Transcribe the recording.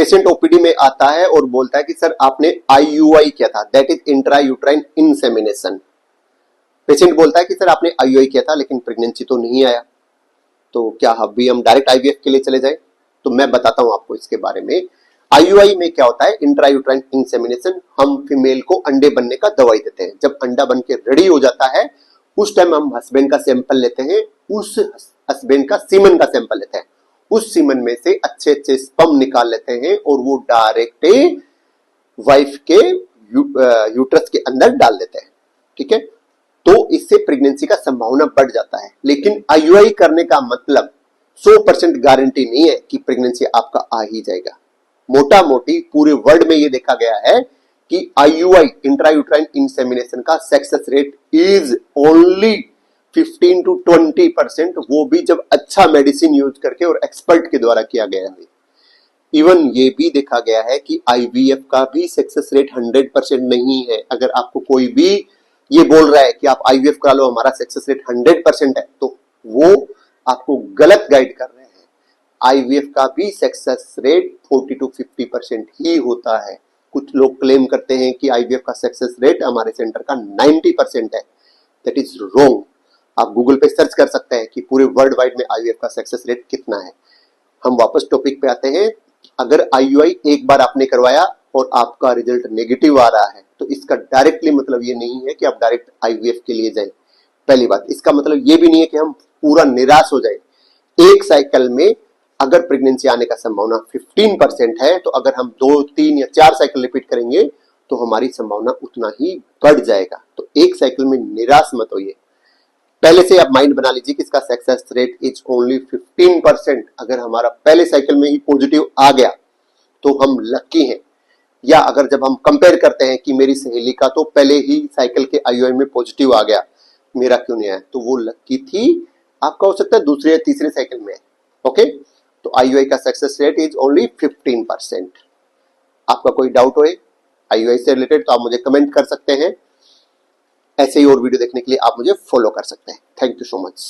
Patient OPD में आता है और बोलता है कि सर आपने आईयूआई किया था, that is intra uterine insemination. Patient बोलता है कि सर आपने आईयूआई किया था लेकिन प्रेगनेंसी तो नहीं आया, तो क्या अभी हम डायरेक्ट आईवीएफ के लिए चले जाए? तो मैं बताता हूं आपको इसके बारे में। आईयूआई में क्या होता है, इंट्रा यूट्राइन इंसेमिनेशन। हम फीमेल को अंडे बनने का दवाई देते हैं। जब अंडा बन के रेडी हो जाता है उस टाइम हम हस्बैंड का सैंपल लेते हैं, उस हस्बैंड का सीमन का सैंपल लेते हैं, उस सीमन में से अच्छे अच्छे स्पर्म निकाल लेते हैं और वो डायरेक्ट वाइफ के यूट्रस के अंदर डाल देते हैं। ठीक है, तो इससे प्रेगनेंसी का संभावना बढ़ जाता है। लेकिन आईयूआई करने का मतलब 100% गारंटी नहीं है कि प्रेगनेंसी आपका आ ही जाएगा। मोटा मोटी पूरे वर्ल्ड में ये देखा गया है कि आईयूआई इंट्रायूट्राइन इंसेमिनेशन का success rate is only 15 to 20%, वो भी जब अच्छा मेडिसिन यूज करके और एक्सपर्ट के द्वारा किया गया है। इवन ये भी देखा गया है कि आईवीएफ का भी सक्सेस रेट 100% नहीं है। अगर आपको कोई भी ये बोल रहा है कि आप आईवीएफ करा लो हमारा सक्सेस रेट 100% है, तो वो आपको गलत गाइड कर रहे हैं। आईवीएफ का भी सक्सेस रेट 40 to 50% ही होता है। कुछ लोग क्लेम करते हैं कि आईवीएफ का सक्सेस रेट हमारे सेंटर का 90% है। That is wrong. आप गूगल पे सर्च कर सकते हैं कि पूरे वर्ल्ड वाइड में आईवीएफ का सक्सेस रेट कितना है। हम वापस टॉपिक पे आते हैं। अगर आईयूआई एक बार आपने करवाया और आपका रिजल्ट नेगेटिव आ रहा है तो इसका डायरेक्टली मतलब ये नहीं है कि आप डायरेक्ट आईवीएफ के लिए जाएं। पहली बात, इसका मतलब ये भी नहीं है कि हम पूरा निराश हो जाए। एक साइकिल में अगर प्रेगनेंसी आने का संभावना 15% है, तो अगर हम 2, 3 या 4 साइकिल रिपीट करेंगे तो हमारी संभावना उतना ही बढ़ जाएगा। तो एक साइकिल में निराश मत होइए। पहले से आप माइंड बना लीजिए कि इसका सक्सेस रेट इज ओनली 15%। अगर हमारा पहले साइकिल में ही पॉजिटिव आ गया तो हम लकी हैं। या अगर जब हम कंपेयर करते हैं कि मेरी सहेली का तो पहले ही साइकिल के आईयूआई में पॉजिटिव आ गया, मेरा क्यों नहीं आया, तो वो लकी थी। आपका हो सकता है दूसरे या तीसरे साइकिल में। ओके, तो आईयूआई का सक्सेस रेट इज ओनली 15%। आपका कोई डाउट हो आईयूआई से रिलेटेड तो आप मुझे कमेंट कर सकते हैं। ऐसे ही और वीडियो देखने के लिए आप मुझे फॉलो कर सकते हैं। Thank you so much.